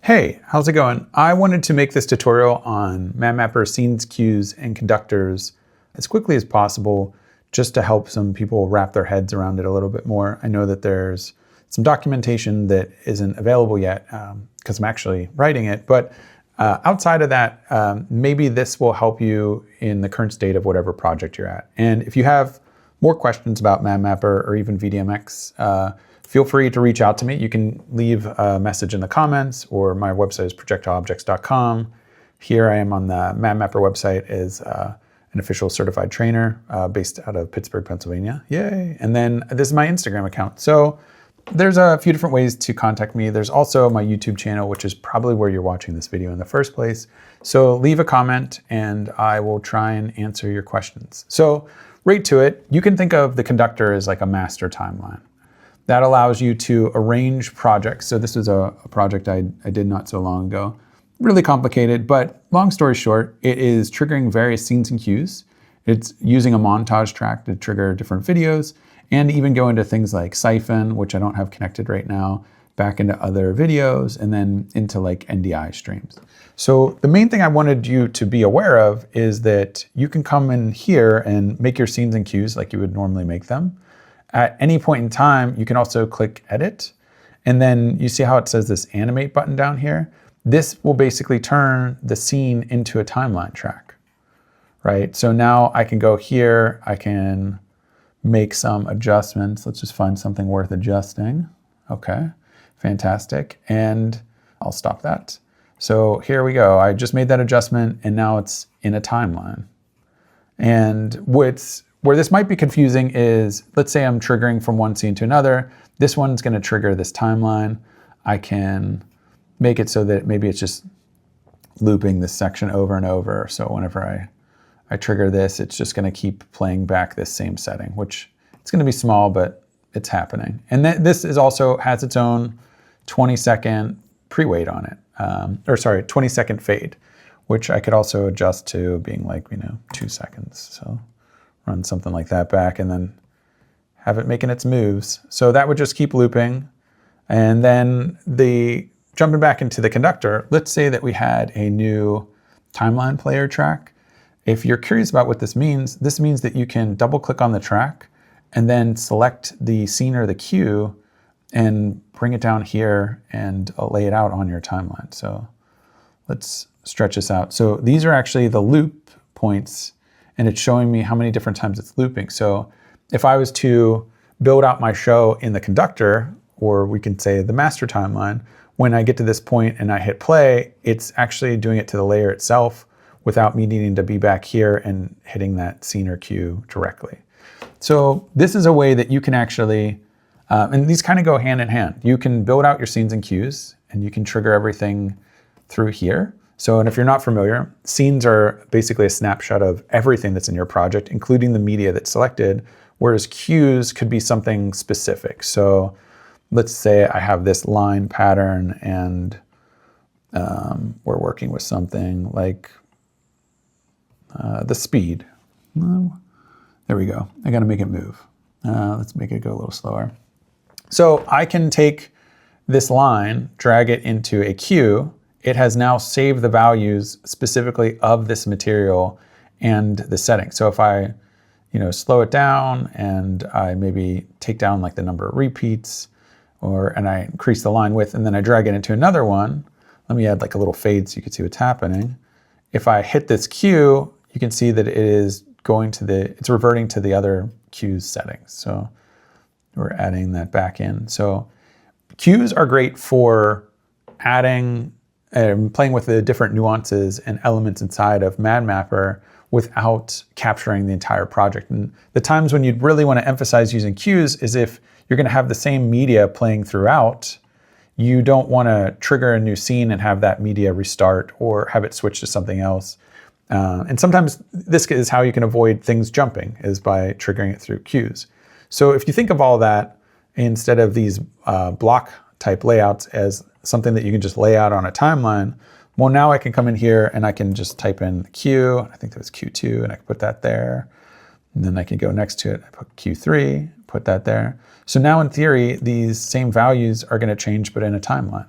Hey, how's it going? I wanted to make this tutorial on MadMapper Scenes, Cues, and Conductors as quickly as possible, just to help some people wrap their heads around it a little bit more. I know that there's some documentation that isn't available yet because I'm actually writing it, but outside of that, maybe this will help you in the current state of whatever project you're at. And if you have more questions about MadMapper or even VDMX, feel free to reach out to me. You can leave a message in the comments, or my website is ProjectileObjects.com. Here I am on the MadMapper website as an official certified trainer based out of Pittsburgh, Pennsylvania. Yay! And then this is my Instagram account. So there's a few different ways to contact me. There's also my YouTube channel, which is probably where you're watching this video in the first place. So leave a comment and I will try and answer your questions. So right to it, you can think of the Conductor as like a master timeline. That allows you to arrange projects. So this is a project I did not so long ago. Really complicated, but long story short, it is triggering various scenes and cues. It's using a montage track to trigger different videos, and even go into things like Siphon, which I don't have connected right now, back into other videos, and then into like NDI streams. So the main thing I wanted you to be aware of is that you can come in here and make your scenes and cues like you would normally make them. At any point in time, you can also click Edit, and then you see how it says this Animate button down here? This will basically turn the scene into a timeline track, right? So now I can go here, I can make some adjustments. Let's just find something worth adjusting. Okay, fantastic. And I'll stop that. So here we go. I just made that adjustment and now it's in a timeline. And where this might be confusing is, let's say I'm triggering from one scene to another. This one's gonna trigger this timeline. I can make it so that maybe it's just looping this section over and over. So whenever I trigger this, it's just gonna keep playing back this same setting, which it's gonna be small, but it's happening. And then this is also has its own 20-second pre-wait on it. 20-second fade, which I could also adjust to being like, 2 seconds. So run something like that back and then have it making its moves. So that would just keep looping. And then jumping back into the Conductor, let's say that we had a new timeline player track. If you're curious about what this means that you can double click on the track and then select the scene or the cue and bring it down here and lay it out on your timeline. So let's stretch this out. So these are actually the loop points, and it's showing me how many different times it's looping. So if I was to build out my show in the Conductor, or we can say the master timeline, when I get to this point and I hit play, it's actually doing it to the layer itself without me needing to be back here and hitting that scene or cue directly. So this is a way that you can actually, and these kind of go hand in hand. You can build out your scenes and cues, and you can trigger everything through here. So, and if you're not familiar, scenes are basically a snapshot of everything that's in your project, including the media that's selected, whereas cues could be something specific. So let's say I have this line pattern and we're working with something like the speed. There we go. I got to make it move. Let's make it go a little slower. So I can take this line, drag it into a cue. It has now saved the values specifically of this material and the setting. So if I, slow it down and I maybe take down like the number of repeats, and I increase the line width, and then I drag it into another one. Let me add like a little fade so you can see what's happening. If I hit this cue, you can see that it is it's reverting to the other cues settings. So we're adding that back in. So cues are great for adding and playing with the different nuances and elements inside of MadMapper without capturing the entire project. And the times when you'd really want to emphasize using cues is if you're going to have the same media playing throughout. You don't want to trigger a new scene and have that media restart or have it switch to something else. And sometimes this is how you can avoid things jumping, is by triggering it through cues. So if you think of all that, instead of these block type layouts as something that you can just lay out on a timeline, well, now I can come in here and I can just type in Q, I think that was Q2, and I can put that there. And then I can go next to it, I put Q3, put that there. So now in theory, these same values are going to change, but in a timeline.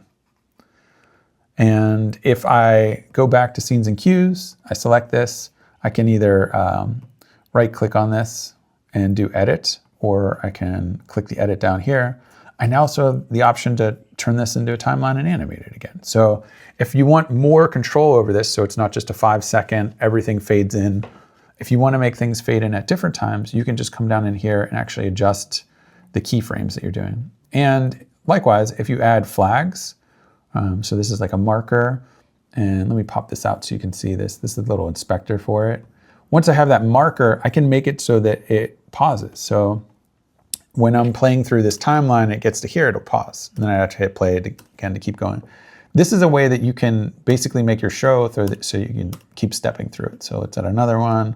And if I go back to scenes and cues, I select this, I can either right click on this and do edit, or I can click the edit down here. I now also have the option to turn this into a timeline and animate it again. So if you want more control over this, so it's not just a 5-second, everything fades in. If you want to make things fade in at different times, you can just come down in here and actually adjust the keyframes that you're doing. And likewise, if you add flags, so this is like a marker, and let me pop this out so you can see this. This is a little inspector for it. Once I have that marker, I can make it so that it pauses. So when I'm playing through this timeline, it gets to here, it'll pause. And then I have to hit play again to keep going. This is a way that you can basically make your show so you can keep stepping through it. So let's add another one,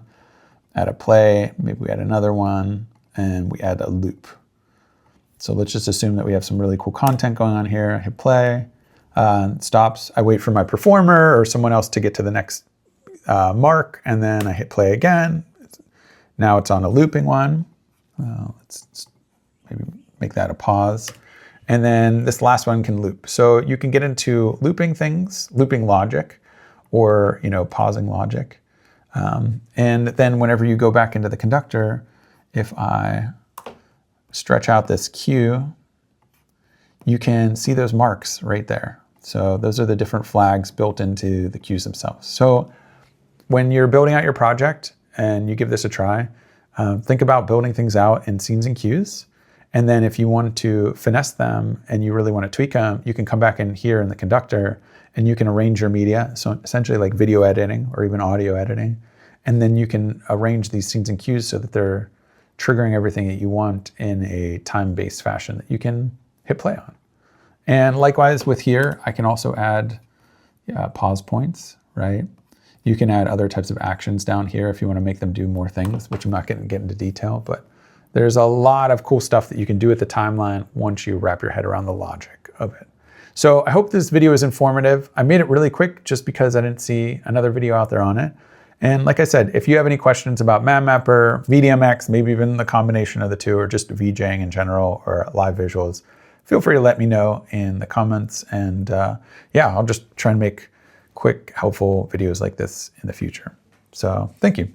add a play, maybe we add another one, and we add a loop. So let's just assume that we have some really cool content going on here. I hit play, it stops. I wait for my performer or someone else to get to the next mark, and then I hit play again. Now it's on a looping one. Let's maybe make that a pause. And then this last one can loop. So you can get into looping things, looping logic, or pausing logic. And then whenever you go back into the conductor, if I stretch out this cue, you can see those marks right there. So those are the different flags built into the cues themselves. So when you're building out your project and you give this a try, think about building things out in scenes and cues. And then if you want to finesse them and you really want to tweak them, you can come back in here in the conductor and you can arrange your media. So essentially like video editing or even audio editing. And then you can arrange these scenes and cues so that they're triggering everything that you want in a time-based fashion that you can hit play on. And likewise with here, I can also add pause points, right? You can add other types of actions down here if you want to make them do more things, which I'm not going to get into detail, but there's a lot of cool stuff that you can do with the timeline once you wrap your head around the logic of it. So I hope this video is informative. I made it really quick just because I didn't see another video out there on it. And like I said, if you have any questions about MadMapper, VDMX, maybe even the combination of the two, or just VJing in general, or live visuals, feel free to let me know in the comments. And yeah, I'll just try and make quick, helpful videos like this in the future. So thank you.